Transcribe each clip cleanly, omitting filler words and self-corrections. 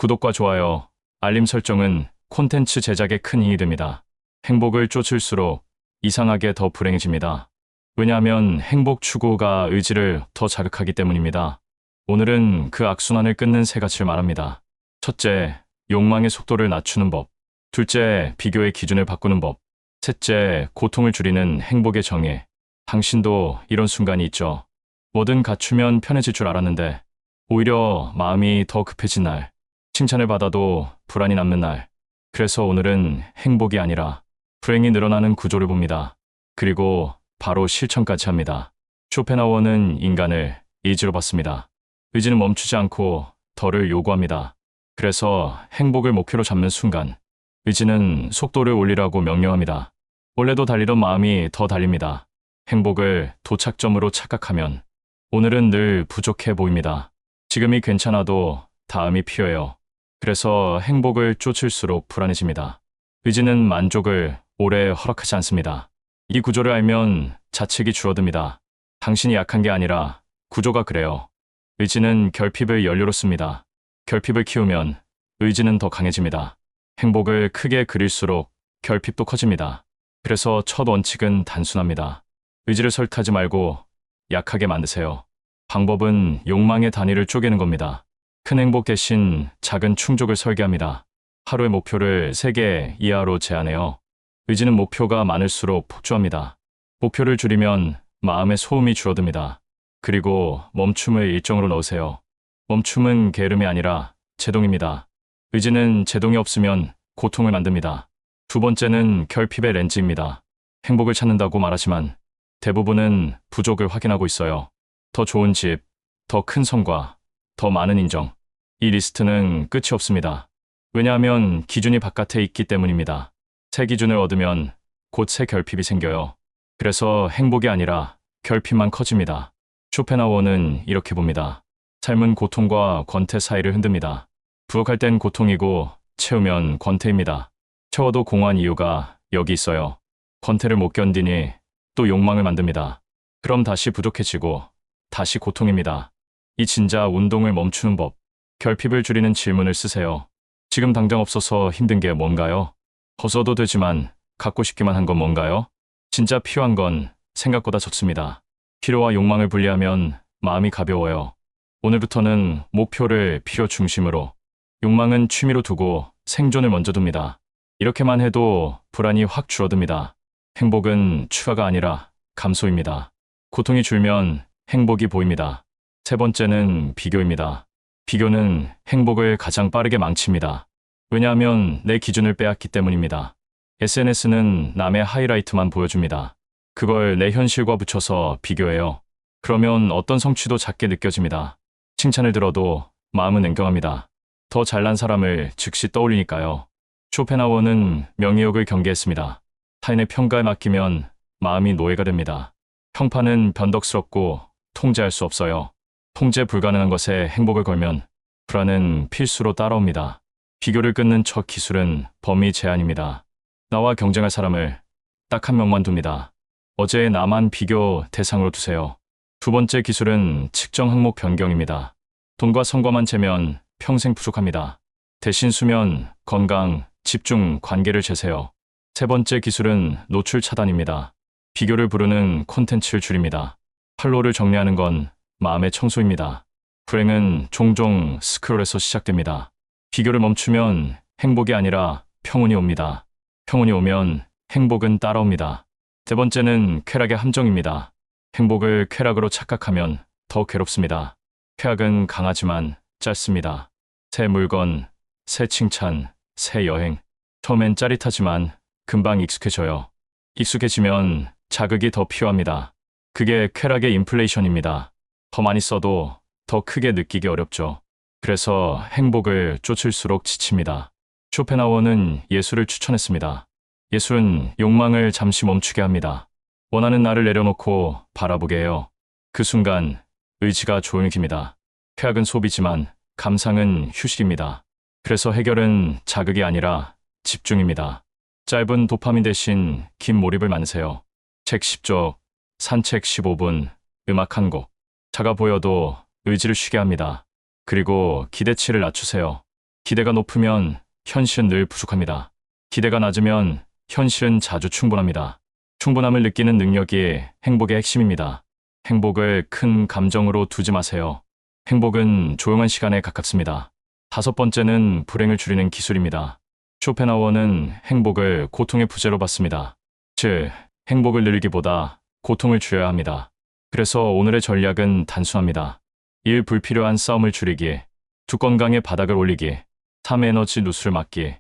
구독과 좋아요, 알림 설정은 콘텐츠 제작에 큰 힘이 됩니다. 행복을 쫓을수록 이상하게 더 불행해집니다. 왜냐하면 행복 추구가 의지를 더 자극하기 때문입니다. 오늘은 그 악순환을 끊는 세 가지를 말합니다. 첫째, 욕망의 속도를 낮추는 법. 둘째, 비교의 기준을 바꾸는 법. 셋째, 고통을 줄이는 행복의 정의. 당신도 이런 순간이 있죠. 뭐든 갖추면 편해질 줄 알았는데 오히려 마음이 더 급해진 날, 칭찬을 받아도 불안이 남는 날. 그래서 오늘은 행복이 아니라 불행이 늘어나는 구조를 봅니다. 그리고 바로 실천까지 합니다. 쇼펜하우어는 인간을 의지로 봤습니다. 의지는 멈추지 않고 덜을 요구합니다. 그래서 행복을 목표로 잡는 순간 의지는 속도를 올리라고 명령합니다. 원래도 달리던 마음이 더 달립니다. 행복을 도착점으로 착각하면 오늘은 늘 부족해 보입니다. 지금이 괜찮아도 다음이 필요해요. 그래서 행복을 쫓을수록 불안해집니다. 의지는 만족을 오래 허락하지 않습니다. 이 구조를 알면 자책이 줄어듭니다. 당신이 약한 게 아니라 구조가 그래요. 의지는 결핍을 연료로 씁니다. 결핍을 키우면 의지는 더 강해집니다. 행복을 크게 그릴수록 결핍도 커집니다. 그래서 첫 원칙은 단순합니다. 의지를 설득하지 말고 약하게 만드세요. 방법은 욕망의 단위를 쪼개는 겁니다. 큰 행복 대신 작은 충족을 설계합니다. 하루의 목표를 3개 이하로 제한해요. 의지는 목표가 많을수록 폭주합니다. 목표를 줄이면 마음의 소음이 줄어듭니다. 그리고 멈춤을 일정으로 넣으세요. 멈춤은 게으름이 아니라 제동입니다. 의지는 제동이 없으면 고통을 만듭니다. 두 번째는 결핍의 렌즈입니다. 행복을 찾는다고 말하지만 대부분은 부족을 확인하고 있어요. 더 좋은 집, 더 큰 성과, 더 많은 인정. 이 리스트는 끝이 없습니다. 왜냐하면 기준이 바깥에 있기 때문입니다. 새 기준을 얻으면 곧 새 결핍이 생겨요. 그래서 행복이 아니라 결핍만 커집니다. 쇼펜하우어는 이렇게 봅니다. 삶은 고통과 권태 사이를 흔듭니다. 부족할 땐 고통이고 채우면 권태입니다. 채워도 공허한 이유가 여기 있어요. 권태를 못 견디니 또 욕망을 만듭니다. 그럼 다시 부족해지고 다시 고통입니다. 이 진짜 운동을 멈추는 법. 결핍을 줄이는 질문을 쓰세요. 지금 당장 없어서 힘든 게 뭔가요? 벗어도 되지만 갖고 싶기만 한 건 뭔가요? 진짜 필요한 건 생각보다 적습니다. 필요와 욕망을 분리하면 마음이 가벼워요. 오늘부터는 목표를 필요 중심으로, 욕망은 취미로 두고 생존을 먼저 둡니다. 이렇게만 해도 불안이 확 줄어듭니다. 행복은 추가가 아니라 감소입니다. 고통이 줄면 행복이 보입니다. 세 번째는 비교입니다. 비교는 행복을 가장 빠르게 망칩니다. 왜냐하면 내 기준을 빼앗기 때문입니다. SNS는 남의 하이라이트만 보여줍니다. 그걸 내 현실과 붙여서 비교해요. 그러면 어떤 성취도 작게 느껴집니다. 칭찬을 들어도 마음은 냉정합니다. 더 잘난 사람을 즉시 떠올리니까요. 쇼펜하우어는 명예욕을 경계했습니다. 타인의 평가에 맡기면 마음이 노예가 됩니다. 평판은 변덕스럽고 통제할 수 없어요. 통제 불가능한 것에 행복을 걸면 불안은 필수로 따라옵니다. 비교를 끊는 첫 기술은 범위 제한입니다. 나와 경쟁할 사람을 딱 한 명만 둡니다. 어제의 나만 비교 대상으로 두세요. 두 번째 기술은 측정 항목 변경입니다. 돈과 성과만 재면 평생 부족합니다. 대신 수면, 건강, 집중, 관계를 재세요. 세 번째 기술은 노출 차단입니다. 비교를 부르는 콘텐츠를 줄입니다. 팔로우를 정리하는 건 마음의 청소입니다. 불행은 종종 스크롤에서 시작됩니다. 비교를 멈추면 행복이 아니라 평온이 옵니다. 평온이 오면 행복은 따라옵니다. 세 번째는 쾌락의 함정입니다. 행복을 쾌락으로 착각하면 더 괴롭습니다. 쾌락은 강하지만 짧습니다. 새 물건, 새 칭찬, 새 여행. 처음엔 짜릿하지만 금방 익숙해져요. 익숙해지면 자극이 더 필요합니다. 그게 쾌락의 인플레이션입니다. 더 많이 써도 더 크게 느끼기 어렵죠. 그래서 행복을 쫓을수록 지칩니다. 쇼펜하우어는 예술을 추천했습니다. 예술은 욕망을 잠시 멈추게 합니다. 원하는 나를 내려놓고 바라보게 해요. 그 순간 의지가 조용해집니다. 쾌락은 소비지만 감상은 휴식입니다. 그래서 해결은 자극이 아니라 집중입니다. 짧은 도파민 대신 긴 몰입을 만드세요. 책 10쪽, 산책 15분, 음악 한 곡. 작아 보여도 의지를 쉬게 합니다. 그리고 기대치를 낮추세요. 기대가 높으면 현실은 늘 부족합니다. 기대가 낮으면 현실은 자주 충분합니다. 충분함을 느끼는 능력이 행복의 핵심입니다. 행복을 큰 감정으로 두지 마세요. 행복은 조용한 시간에 가깝습니다. 다섯 번째는 불행을 줄이는 기술입니다. 쇼펜하우어는 행복을 고통의 부재로 봤습니다. 즉, 행복을 늘리기보다 고통을 줄여야 합니다. 그래서 오늘의 전략은 단순합니다. 1. 불필요한 싸움을 줄이기. 2. 건강의 바닥을 올리기. 3. 에너지 누수를 막기.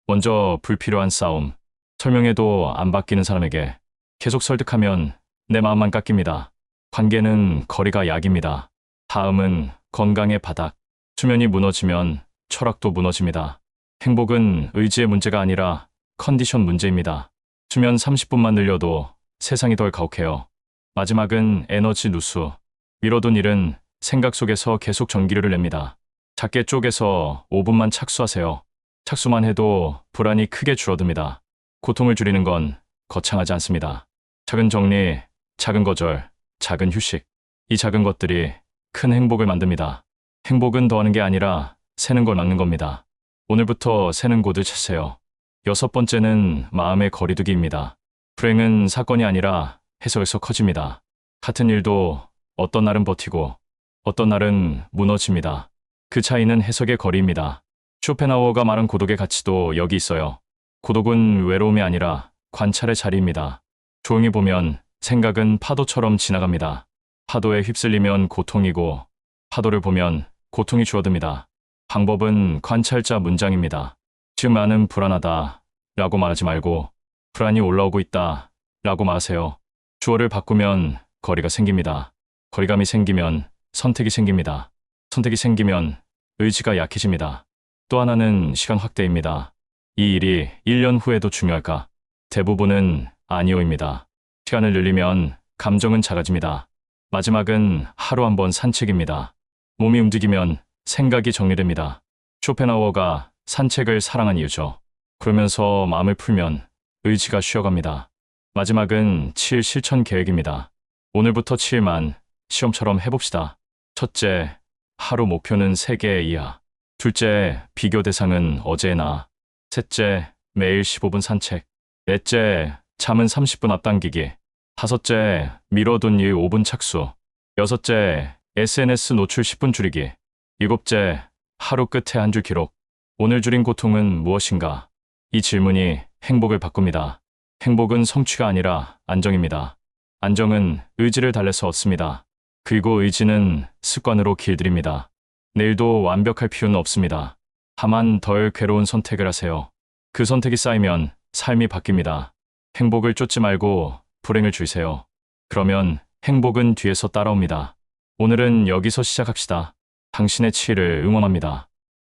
먼저 불필요한 싸움. 설명해도 안 바뀌는 사람에게 계속 설득하면 내 마음만 깎입니다. 관계는 거리가 약입니다. 다음은 건강의 바닥. 수면이 무너지면 철학도 무너집니다. 행복은 의지의 문제가 아니라 컨디션 문제입니다. 수면 30분만 늘려도 세상이 덜 가혹해요. 마지막은 에너지 누수. 미뤄둔 일은 생각 속에서 계속 전기료를 냅니다. 작게 쪼개서 5분만 착수하세요. 착수만 해도 불안이 크게 줄어듭니다. 고통을 줄이는 건 거창하지 않습니다. 작은 정리, 작은 거절, 작은 휴식. 이 작은 것들이 큰 행복을 만듭니다. 행복은 더하는 게 아니라 세는 걸 막는 겁니다. 오늘부터 세는 곳을 찾으세요. 여섯 번째는 마음의 거리두기입니다. 불행은 사건이 아니라 해석에서 커집니다. 같은 일도 어떤 날은 버티고 어떤 날은 무너집니다. 그 차이는 해석의 거리입니다. 쇼펜하우어가 말한 고독의 가치도 여기 있어요. 고독은 외로움이 아니라 관찰의 자리입니다. 조용히 보면 생각은 파도처럼 지나갑니다. 파도에 휩쓸리면 고통이고 파도를 보면 고통이 줄어듭니다. 방법은 관찰자 문장입니다. 지금 나는 불안하다 라고 말하지 말고 불안이 올라오고 있다 라고 말하세요. 주어를 바꾸면 거리가 생깁니다. 거리감이 생기면 선택이 생깁니다. 선택이 생기면 의지가 약해집니다. 또 하나는 시간 확대입니다. 이 일이 1년 후에도 중요할까? 대부분은 아니오입니다. 시간을 늘리면 감정은 작아집니다. 마지막은 하루 한 번 산책입니다. 몸이 움직이면 생각이 정리됩니다. 쇼펜하우어가 산책을 사랑한 이유죠. 그러면서 마음을 풀면 의지가 쉬어갑니다. 마지막은 7 실천 계획입니다. 오늘부터 7만 시험처럼 해봅시다. 첫째, 하루 목표는 3개 이하. 둘째, 비교 대상은 어제의 나. 셋째, 매일 15분 산책. 넷째, 잠은 30분 앞당기기. 다섯째, 미뤄둔 일 5분 착수. 여섯째, SNS 노출 10분 줄이기. 일곱째, 하루 끝에 한 줄 기록. 오늘 줄인 고통은 무엇인가? 이 질문이 행복을 바꿉니다. 행복은 성취가 아니라 안정입니다. 안정은 의지를 달래서 얻습니다. 그리고 의지는 습관으로 길들입니다. 내일도 완벽할 필요는 없습니다. 다만 덜 괴로운 선택을 하세요. 그 선택이 쌓이면 삶이 바뀝니다. 행복을 쫓지 말고 불행을 줄이세요. 그러면 행복은 뒤에서 따라옵니다. 오늘은 여기서 시작합시다. 당신의 치유를 응원합니다.